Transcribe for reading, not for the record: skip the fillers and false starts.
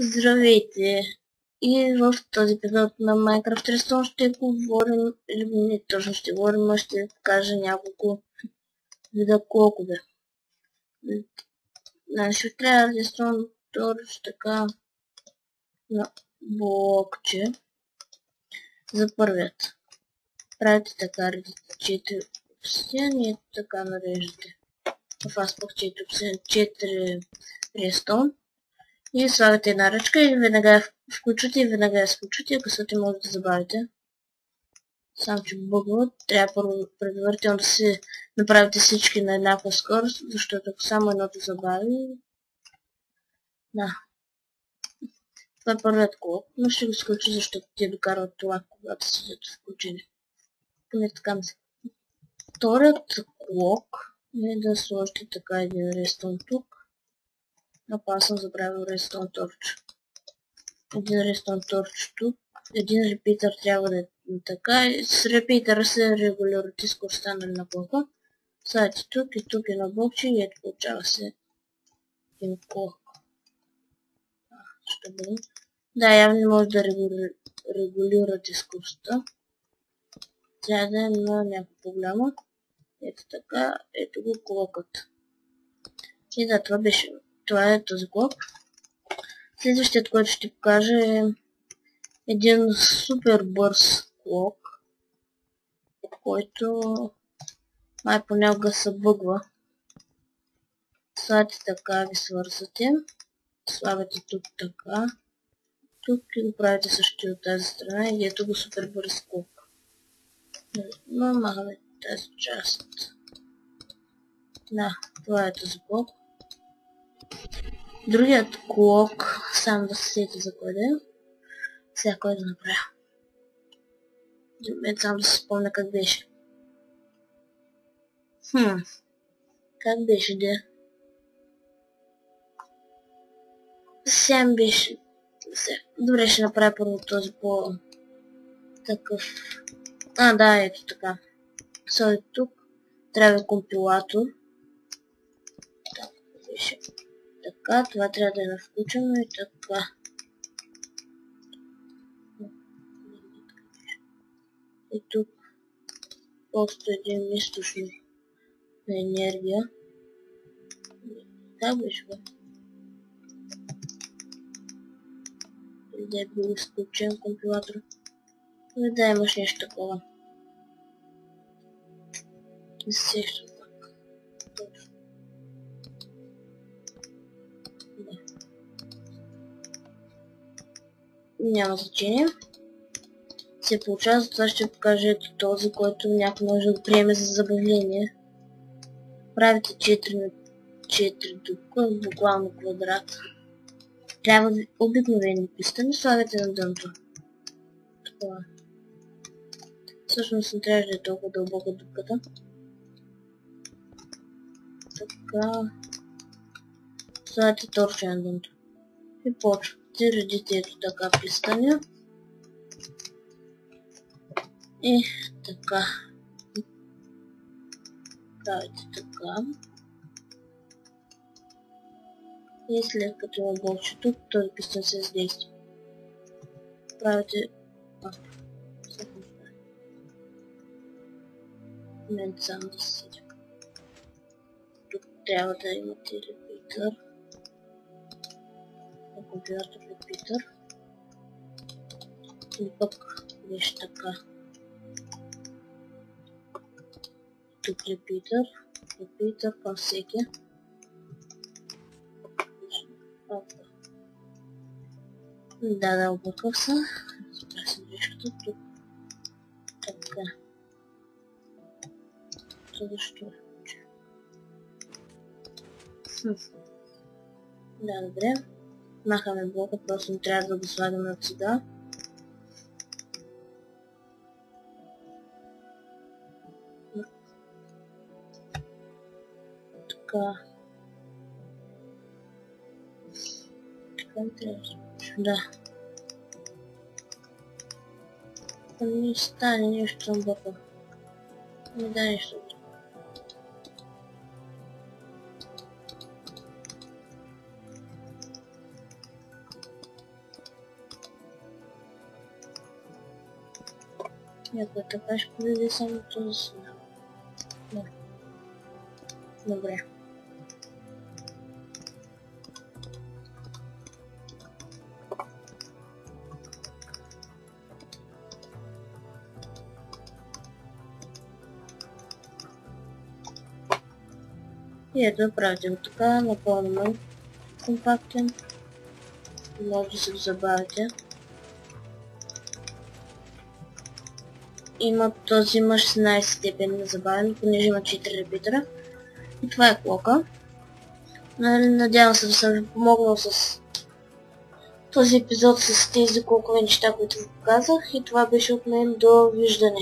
Здравейте! И в този епизод на Minecraft Redstone ще говорим, или не точно ще говорим, но ще покажа няколко вида клокове. Ще трябва Redstone Torch така на блокче. За първият. Правите така, редите 4 обсидиан и така нареждате. В аз пък 4 обсидиан, 4 Redstone. И слагате една ръчка и веднага я включвате и веднага я изключвате, ако също може да забавите. Само че бъгва, трябва първо предварително да си направите всички на еднаква скорост, защото ако само едното забави... Да. Това е първият клок, но ще го изключи, защото ти докарват това, когато седят включени. Поне така ми се. Вторият клок е да сложите така един редстоун тук. Аз съм забравил редстоун торч. Един редстоун торч тук. Един репитър трябва да е така. С репитъра се регулирате скоростта на блока. Слагате тук и на блокче и ето получава се един клок. Ще бъде. Да, явно не може да регулирате скоростта. Трябва да е на някаква по-голяма. Ето така, ето го клокът. И да, това е този клок. Следващият, който ще покажа е един супер бърз клок, който май понякога се бъгва. Слагате така, ви свързвате. Слагате тук така. Тук и го правите също от тази страна и ето го супер бърз клок. Но махаме тази част. Да, това е този клок. Другият клок, сам да се сети за кой да е. Сега кой да направя. Само да се спомня как беше. Как беше, да? Сега беше. Добре, ще направя първо този по-такъв. Да, ето така. Сори тук. Трябва компилатор. Так, беше. Така, това трябва да е включено и така. И тук просто един източник на енергия. Как беше бе? Да е бил изключен компилатор. Да, имаш нещо такова. Не се сещам пак. Точно. Да. Няма значение. Се получава, за това ще покажа ето този, който някой може да го приеме за забавление. Правите 4 на 4 тук, буквално квадрат. Трябва обикновени пистани, слагате на дъното. Това. Всъщност не трябва да е толкова дълбока дупката. Така. Слагате торча на дъното. И почвате, редите ето така пистания. И така. Правите така. И след като има блокче тук, този пистон се издейства. Правите... Момент само да се седя. Тук трябва да имате репитър. На компилатор репитър. И пък беше така. Тук репитър към всеки. Да, обърках се. Забрах се грешката тук. Така. Това защо е? Да, добре. Махаме блока, просто не трябва да го слагаме от сега. Така. Така не трябва да. Не стане нещо съм бъркал. Не да нещо. И ако така ще поведе само този. Да. Добре. И ето правите го така, напълно компактен. Може да се го забавите. Този има 16 степен на забавяне, понеже има 4 репитера. И това е клока. Надявам се да съм ви помогнал с този епизод с тези колкови неща, които ви показах. И това беше от мен. Довиждане.